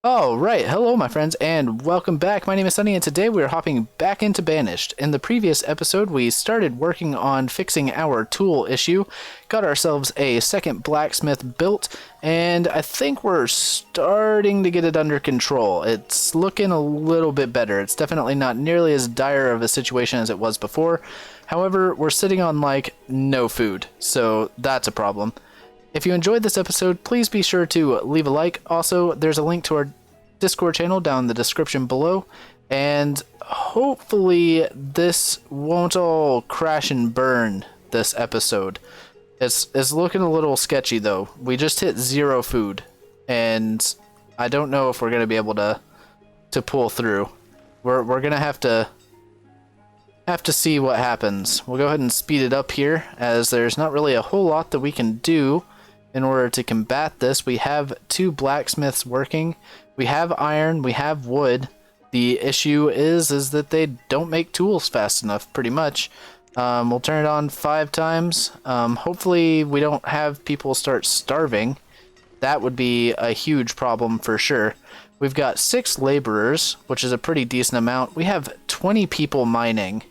Oh, right. Hello, my friends, and welcome back. My name is Sunny, and today we are hopping back into Banished. In the previous episode, we started working on fixing our tool issue, got ourselves a second blacksmith built, and I think we're starting to get it under control. It's looking a little bit better. It's definitely not nearly as dire of a situation as it was before. However, we're sitting on, like, no food, so that's a problem. If you enjoyed this episode, please be sure to leave a like. Also, there's a link to our Discord channel down in the description below, and hopefully this won't all crash and burn this episode. It's looking a little sketchy though. We just hit 0 food, and I don't know if we're gonna be able to pull through. We're gonna have to see what happens. We'll go ahead and speed it up here, as there's not really a whole lot that we can do in order to combat this. We have 2 blacksmiths working. We have iron, we have wood. The issue is that they don't make tools fast enough, pretty much. We'll turn it on 5 times. Hopefully we don't have people start starving. That would be a huge problem for sure. We've got 6 laborers, which is a pretty decent amount. We have 20 people mining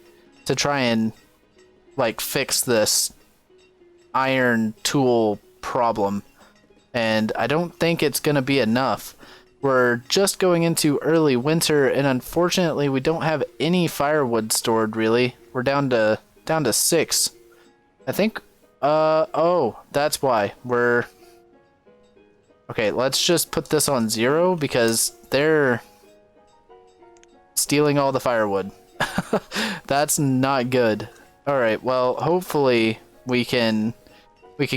to try and, like, fix this iron tool problem, and I don't think it's gonna be enough. We're just going into early winter, and unfortunately we don't have any firewood stored really. We're down to 6. I think oh, that's why we're okay. Let's just put this on 0 because they're stealing all the firewood. That's not good. All right, well, hopefully we can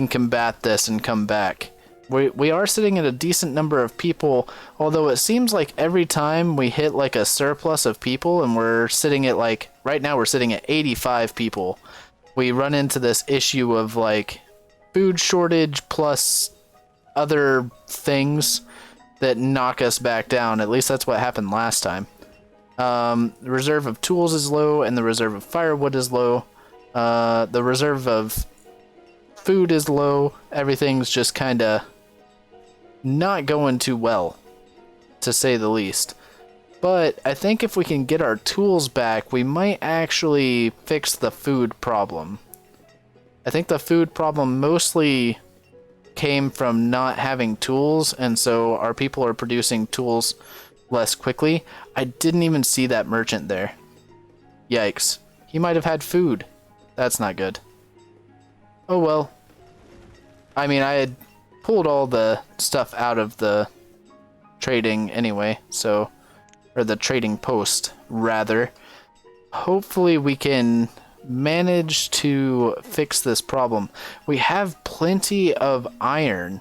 combat this and come back. We are sitting at a decent number of people, although it seems like every time we hit like a surplus of people, and we're sitting at, like, right now we're sitting at 85 people, we run into this issue of, like, food shortage plus other things that knock us back down. At least that's what happened last time. The reserve of tools is low, and the reserve of firewood is low. The reserve of food is low. Everything's just kind of not going too well, to say the least. But I think if we can get our tools back, we might actually fix the food problem. I think the food problem mostly came from not having tools, and so our people are producing tools less quickly. I didn't even see that merchant there. Yikes. He might have had food. That's not good. Oh well. I mean, I had pulled all the stuff out of the trading anyway, so, or the trading post, rather. Hopefully we can manage to fix this problem. We have plenty of iron.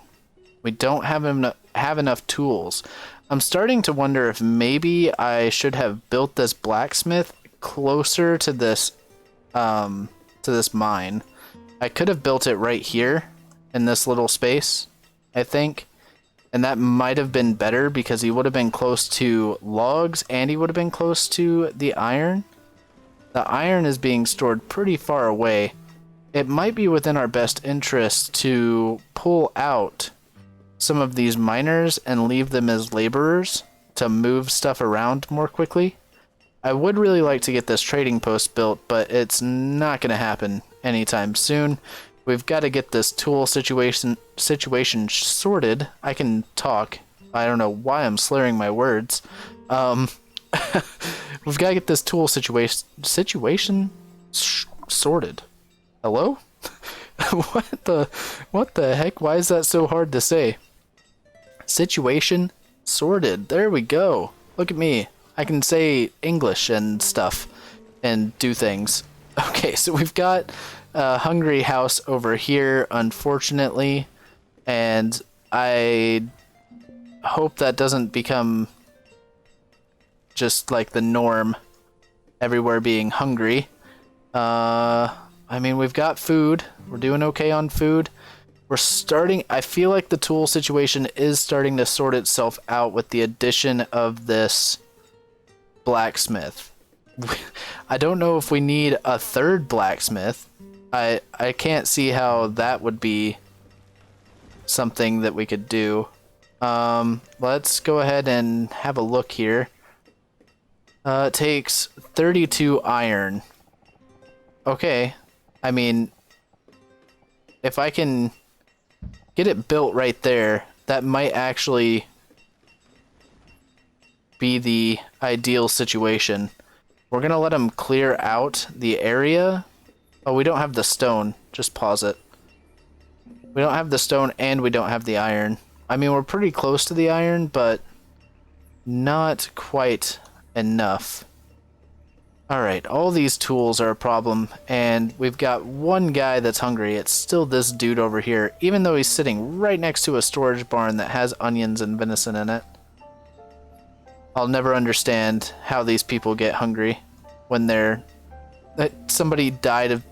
We don't have enough tools. I'm starting to wonder if maybe I should have built this blacksmith closer to this mine. I could have built it right here in this little space, I think, and that might have been better because he would have been close to logs and he would have been close to the iron. The iron is being stored pretty far away. It might be within our best interest to pull out some of these miners and leave them as laborers to move stuff around more quickly. I would really like to get this trading post built, but it's not going to happen anytime soon. We've got to get this tool situation sorted. I can talk. I don't know why I'm slurring my words. We've got to get this tool situation sorted. Hello? What the heck? Why is that so hard to say? Situation sorted. There we go. Look at me. I can say English and stuff and do things. Okay, so we've got a hungry house over here, unfortunately, and I hope that doesn't become just like the norm, everywhere being hungry. I mean, we've got food. We're doing okay on food. I feel like the tool situation is starting to sort itself out with the addition of this blacksmith. I don't know if we need a 3rd blacksmith. I can't see how that would be something that we could do. Let's go ahead and have a look here. It takes 32 iron. Okay. I mean, if I can get it built right there, that might actually be the ideal situation. We're gonna let them clear out the area. Oh, we don't have the stone. Just pause it. We don't have the stone and we don't have the iron. I mean, we're pretty close to the iron, but not quite enough. Alright, all these tools are a problem, and we've got one guy that's hungry. It's still this dude over here, even though he's sitting right next to a storage barn that has onions and venison in it. I'll never understand how these people get hungry when they're... somebody died of...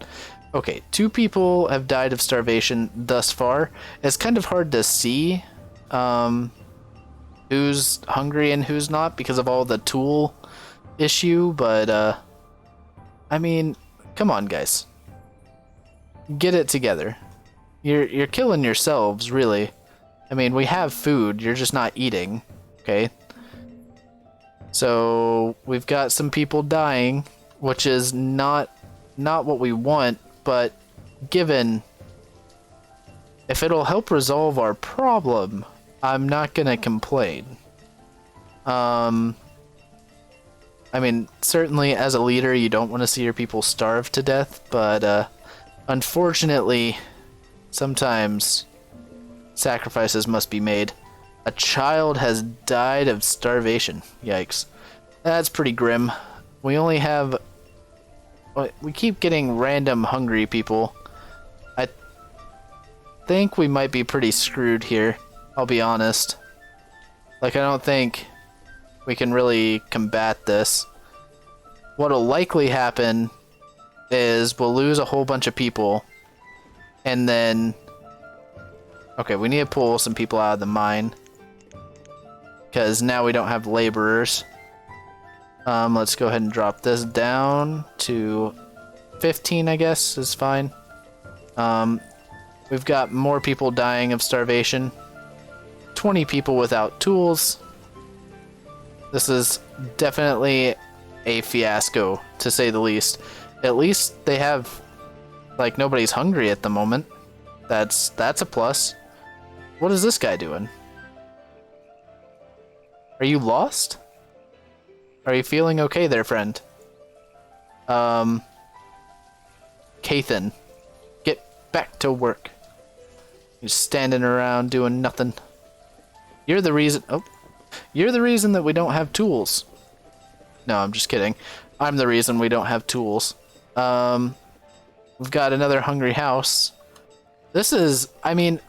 Okay, 2 people have died of starvation thus far. It's kind of hard to see who's hungry and who's not because of all the tool issue, but I mean, come on, guys. Get it together. You're killing yourselves, really. I mean, we have food, you're just not eating, okay? So, we've got some people dying, which is not what we want, but given if it'll help resolve our problem, I'm not gonna complain. I mean, certainly as a leader, you don't want to see your people starve to death, but unfortunately, sometimes sacrifices must be made. A child has died of starvation. Yikes. That's pretty grim. We only have... We keep getting random hungry people. I think we might be pretty screwed here, I'll be honest. Like, I don't think we can really combat this. What'll likely happen is we'll lose a whole bunch of people, and then... Okay, we need to pull some people out of the mine, because now we don't have laborers. Let's go ahead and drop this down to 15, I guess, is fine. We've got more people dying of starvation. 20 people without tools. This is definitely a fiasco, to say the least. At least they have, like, nobody's hungry at the moment. That's a plus. What is this guy doing? Are you lost? Are you feeling okay there, friend? Kathan, get back to work. You're standing around doing nothing. You're the reason... Oh. You're the reason that we don't have tools. No, I'm just kidding. I'm the reason we don't have tools. We've got another hungry house. This is... I mean,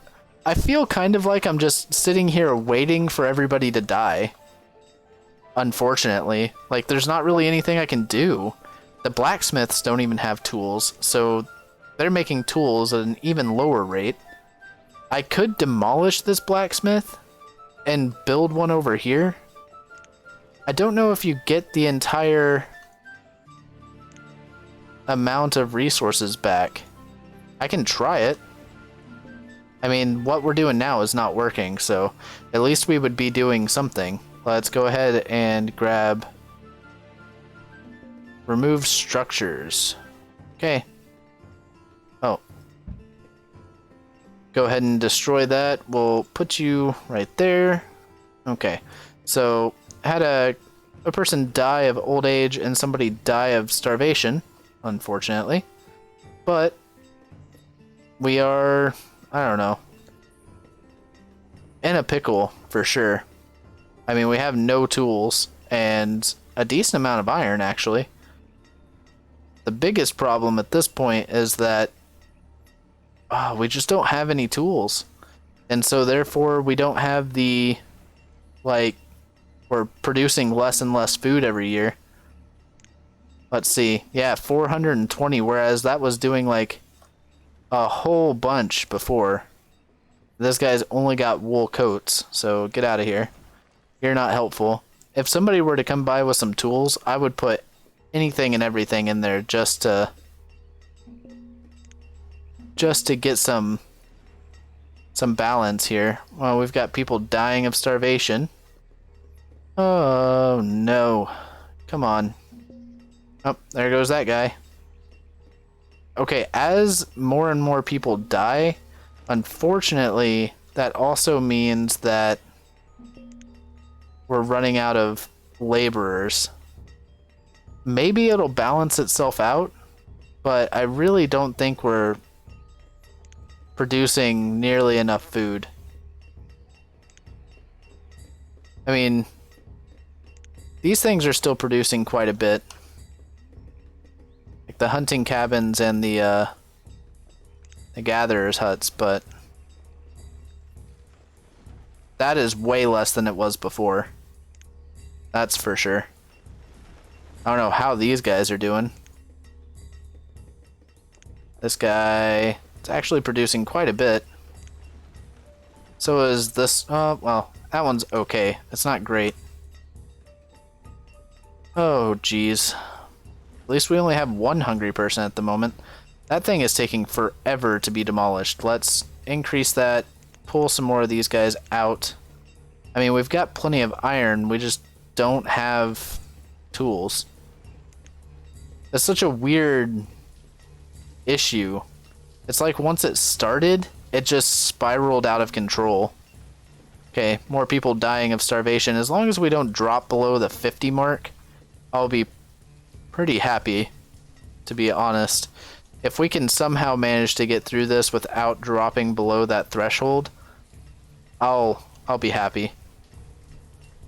I feel kind of like I'm just sitting here waiting for everybody to die. Unfortunately. Like, there's not really anything I can do. The blacksmiths don't even have tools, so they're making tools at an even lower rate. I could demolish this blacksmith and build one over here. I don't know if you get the entire amount of resources back. I can try it. I mean, what we're doing now is not working, so at least we would be doing something. Let's go ahead and grab remove structures. Okay. Oh. Go ahead and destroy that. We'll put you right there. Okay. So, had a person die of old age and somebody die of starvation, unfortunately. But we are, I don't know, in a pickle for sure. I mean, we have no tools and a decent amount of iron, actually. The biggest problem at this point is that we just don't have any tools. And so therefore we don't have the, like, we're producing less and less food every year. Let's see. Yeah, 420, whereas that was doing like a whole bunch before. This guy's only got wool coats, so get out of here. You're not helpful. If somebody were to come by with some tools, I would put anything and everything in there just to get some some balance here. Well, we've got people dying of starvation. Oh, no. Come on. Oh, there goes that guy. Okay, as more and more people die, unfortunately, that also means that we're running out of laborers. Maybe it'll balance itself out, but I really don't think we're producing nearly enough food. I mean, these things are still producing quite a bit. Like the hunting cabins and the gatherers' huts, but that is way less than it was before. That's for sure. I don't know how these guys are doing. This guy is actually producing quite a bit. So is this... well, that one's okay. It's not great. Oh, geez. At least we only have one hungry person at the moment. That thing is taking forever to be demolished. Let's increase that. Pull some more of these guys out. I mean, we've got plenty of iron. We just don't have tools. It's such a weird issue. It's like once it started, it just spiraled out of control. Okay, more people dying of starvation. As long as we don't drop below the 50 mark, I'll be pretty happy, to be honest. If we can somehow manage to get through this without dropping below that threshold, I'll be happy.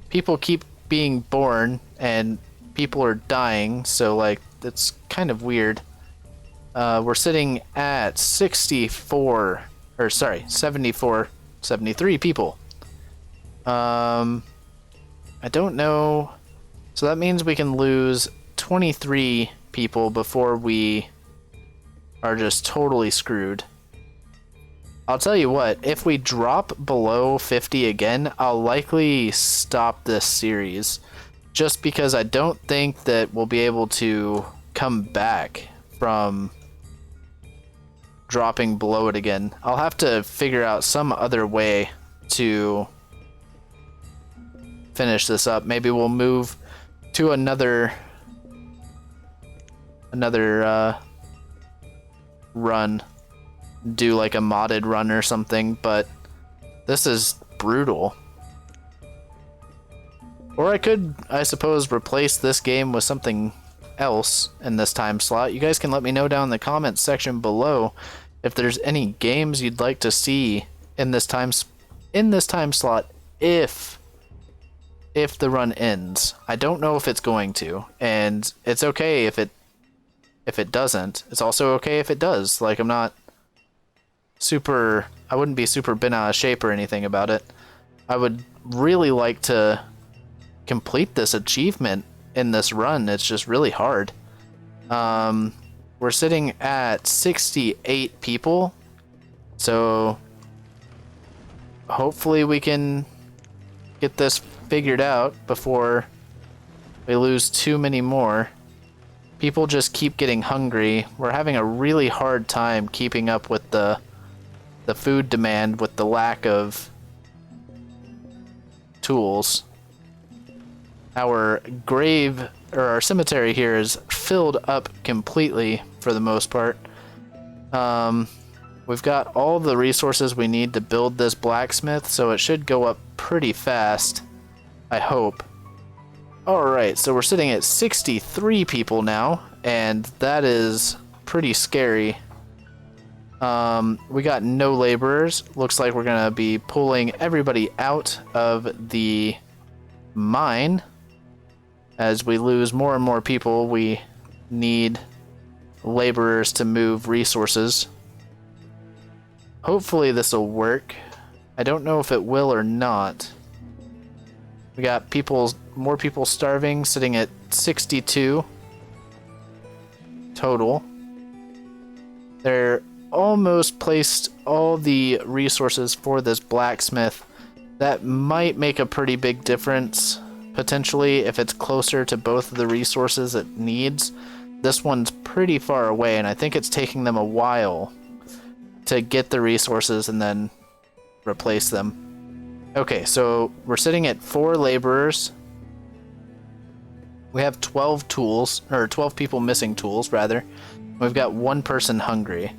People keep being born and people are dying, so like it's kind of weird. We're sitting at 74, or sorry, 74, 73 people. I don't know. So that means we can lose 23 people before we are just totally screwed. I'll tell you what, if we drop below 50 again, I'll likely stop this series. Just because I don't think that we'll be able to come back from dropping below it again. I'll have to figure out some other way to finish this up. Maybe we'll move to another run, do like a modded run or something, but this is brutal. Or I could, I suppose, replace this game with something else in this time slot. You guys can let me know down in the comments section below if there's any games you'd like to see in this time slot if the run ends. I don't know if it's going to, and it's okay if it doesn't. It's also okay if it does. Like, I'm not super, I wouldn't be super bent out of shape or anything about it. I would really like to complete this achievement in this run. It's just really hard. We're sitting at 68 people, so hopefully we can get this figured out before we lose too many more. People just keep getting hungry. We're having a really hard time keeping up with the food demand with the lack of tools. Our grave, or our cemetery here, is filled up completely for the most part. We've got all the resources we need to build this blacksmith, so it should go up pretty fast, I hope. Alright, so we're sitting at 63 people now, and that is pretty scary. We got no laborers. Looks like we're gonna be pulling everybody out of the mine. As we lose more and more people, we need laborers to move resources. Hopefully this will work. I don't know if it will or not. We got more people starving, sitting at 62 total. They're almost placed all the resources for this blacksmith. That might make a pretty big difference, potentially, if it's closer to both of the resources it needs. This one's pretty far away, and I think it's taking them a while to get the resources and then replace them. Okay, so we're sitting at 4 laborers. We have 12 tools, or 12 people missing tools, rather. We've got 1 person hungry.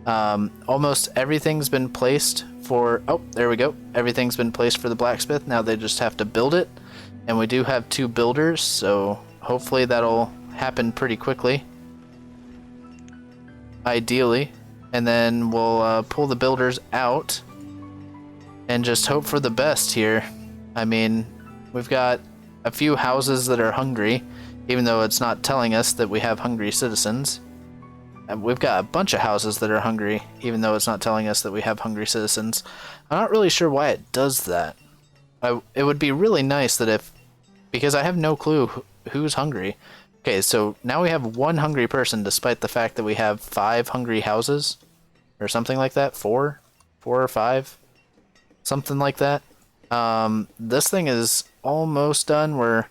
Almost everything's been placed for... Oh, there we go. Everything's been placed for the blacksmith. Now they just have to build it. And we do have 2 builders, so hopefully that'll happen pretty quickly. Ideally. And then we'll pull the builders out and just hope for the best here. I mean, we've got a few houses that are hungry, even though it's not telling us that we have hungry citizens. And we've got a bunch of houses that are hungry, even though it's not telling us that we have hungry citizens. I'm not really sure why it does that. It would be really nice that if... Because I have no clue who's hungry. Okay, so now we have 1 hungry person, despite the fact that we have 5 hungry houses. Or something like that. 4 or 5. Something like that. This thing is almost done. We're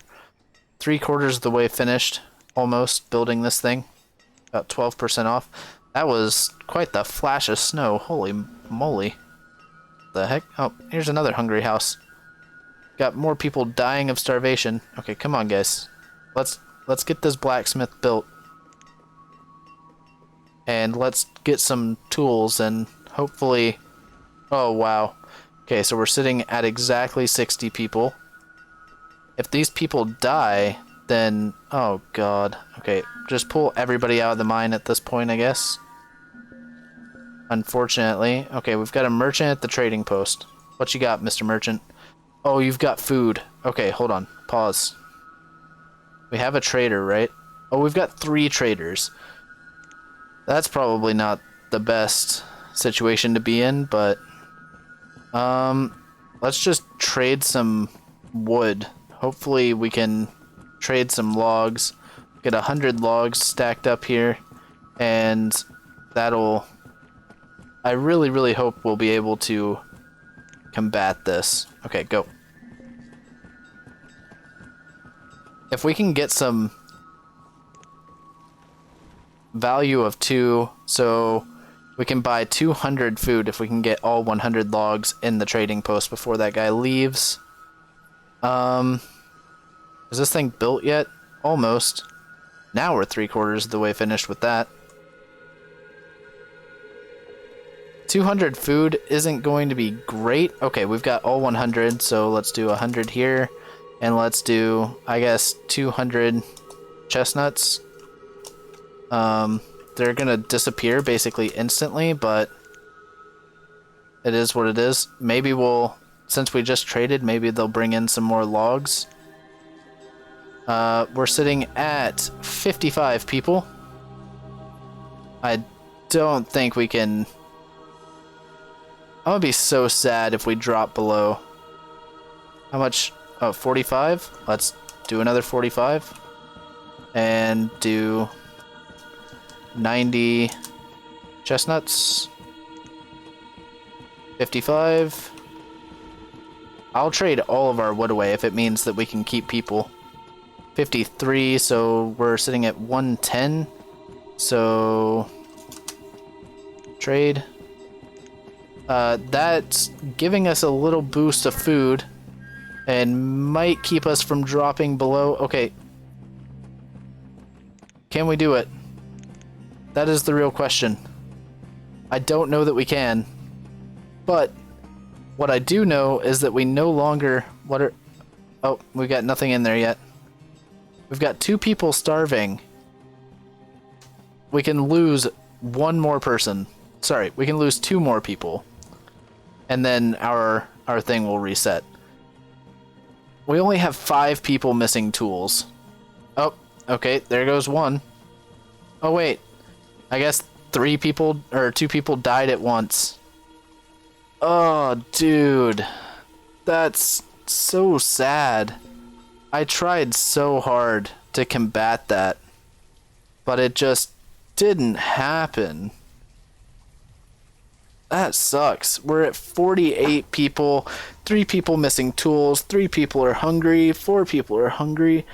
3/4 of the way finished. Almost building this thing. About 12% off. That was quite the flash of snow. Holy moly. The heck? Oh, here's another hungry house. Got more people dying of starvation. Okay, come on, guys. Let's get this blacksmith built. And let's get some tools and hopefully... Oh, wow. Okay, so we're sitting at exactly 60 people. If these people die, then... Oh, God. Okay, just pull everybody out of the mine at this point, I guess. Unfortunately. Okay, we've got a merchant at the trading post. What you got, Mr. Merchant? Oh, you've got food. Okay, hold on. Pause. We have a trader, right? Oh, we've got 3 traders. That's probably not the best situation to be in, but... let's just trade some wood. Hopefully we can trade some logs. Get 100 logs stacked up here, and that'll... I really, really hope we'll be able to combat this. Okay, go. If we can get some value of 2, so we can buy 200 food if we can get all 100 logs in the trading post before that guy leaves. Is this thing built yet? Almost. Now we're 3/4 of the way finished with that. 200 food isn't going to be great. Okay, we've got all 100, so let's do 100 here. And let's do, I guess, 200 chestnuts. They're gonna disappear basically instantly, but it is what it is. Maybe we'll, since we just traded, maybe they'll bring in some more logs. We're sitting at 55 people. I don't think we can... I'm gonna be so sad if we drop below. How much? Oh, 45? Let's do another 45. And do 90 chestnuts. 55. I'll trade all of our wood away if it means that we can keep people. 53, so we're sitting at 110. So... trade. That's giving us a little boost of food and might keep us from dropping below. Okay. Can we do it? That is the real question. I don't know that we can. But what I do know is that we no longer... What are... Oh, we got nothing in there yet. We've got 2 people starving. We can lose 1 more person. Sorry, we can lose 2 more people. And then our thing will reset. We only have 5 people missing tools. Oh, okay, there goes 1. Oh wait, I guess 3 people or 2 people died at once. Oh, dude, that's so sad. I tried so hard to combat that, but it just didn't happen. That sucks. We're at 48 people, 3 people missing tools, 3 people are hungry, 4 people are hungry,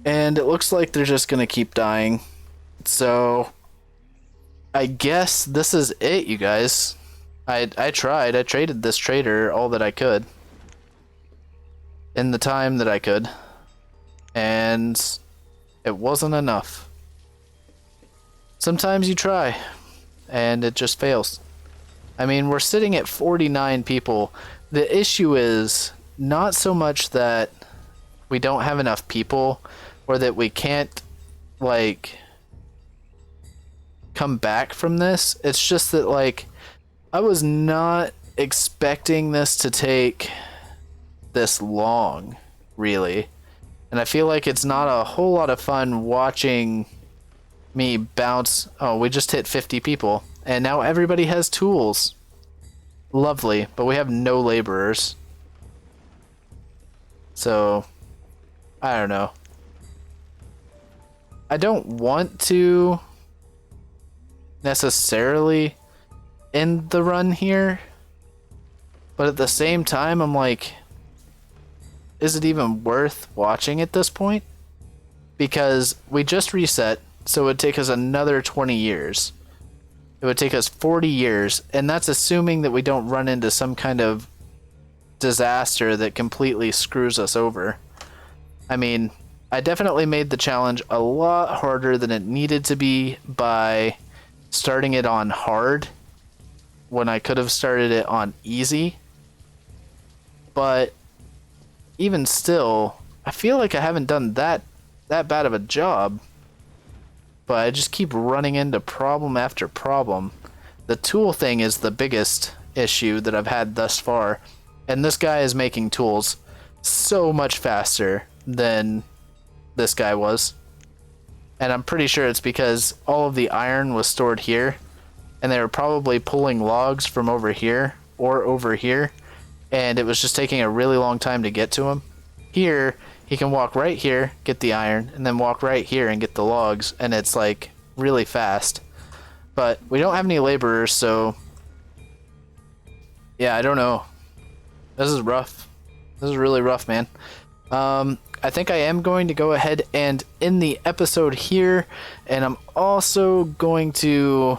and it looks like they're just gonna keep dying. So, I guess this is it, you guys. I tried. I traded this trader all that I could in the time that I could, and it wasn't enough. Sometimes you try, and it just fails. I mean, we're sitting at 49 people. The issue is not so much that we don't have enough people or that we can't, like, come back from this. It's just that, like, I was not expecting this to take this long, really. And I feel like it's not a whole lot of fun watching me bounce. Oh, we just hit 50 people. And now everybody has tools. Lovely, but we have no laborers. So, I don't know. I don't want to necessarily end the run here, but at the same time, I'm like, is it even worth watching at this point? Because we just reset, so it would take us another 20 years. It would take us 40 years, and that's assuming that we don't run into some kind of disaster that completely screws us over. I mean, I definitely made the challenge a lot harder than it needed to be by starting it on hard when I could have started it on easy. But even still, I feel like I haven't done that bad of a job. But I just keep running into problem after problem. The tool thing is the biggest issue that I've had thus far. And this guy is making tools so much faster than this guy was. And I'm pretty sure it's because all of the iron was stored here. And they were probably pulling logs from over here or over here. And it was just taking a really long time to get to him. Here, he can walk right here, get the iron, and then walk right here and get the logs, and it's like really fast. But we don't have any laborers, so yeah, I don't know. This is rough. This is really rough, man. I think I am going to go ahead and end the episode here, and I'm also going to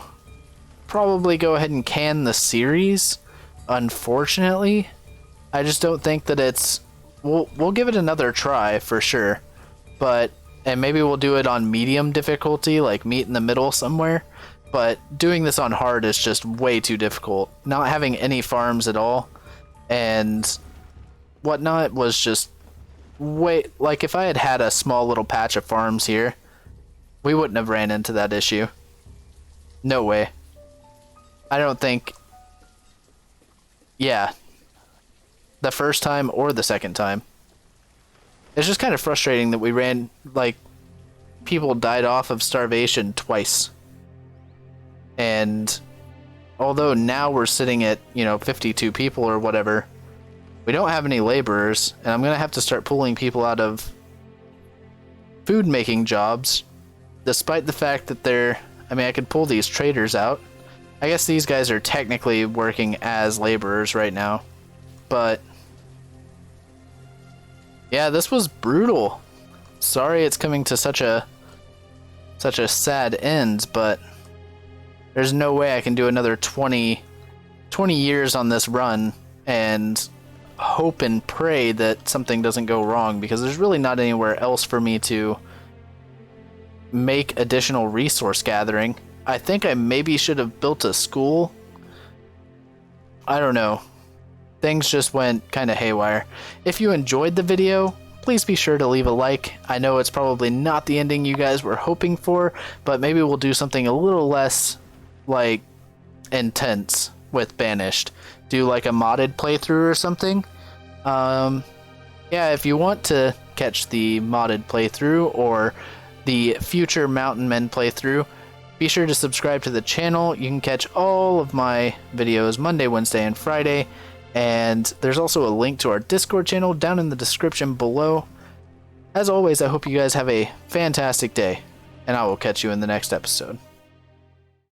probably go ahead and can the series. Unfortunately, I just don't think that it's... We'll give it another try for sure, and maybe we'll do it on medium difficulty, like meet in the middle somewhere. But doing this on hard is just way too difficult. Not having any farms at all and whatnot was just way... Like, if I had had a small little patch of farms here, we wouldn't have ran into that issue. No way. I don't think... Yeah. The first time or the second time. It's just kind of frustrating that we ran, like, people died off of starvation twice. And although now we're sitting at, 52 people or whatever, we don't have any laborers, and I'm going to have to start pulling people out of food making jobs, despite the fact that I could pull these traders out. I guess these guys are technically working as laborers right now, but yeah, this was brutal. Sorry it's coming to such a sad end, but there's no way I can do another 20 years on this run and hope and pray that something doesn't go wrong, because there's really not anywhere else for me to make additional resource gathering. I think I maybe should have built a school. I don't know. Things just went kind of haywire. If you enjoyed the video, please be sure to leave a like. I know it's probably not the ending you guys were hoping for, but maybe we'll do something a little less, like, intense with Banished. Do, like, a modded playthrough or something. Yeah, if you want to catch the modded playthrough or the future Mountain Men playthrough, be sure to subscribe to the channel. You can catch all of my videos Monday, Wednesday, and Friday. And there's also a link to our Discord channel down in the description below. As always, I hope you guys have a fantastic day, and I will catch you in the next episode.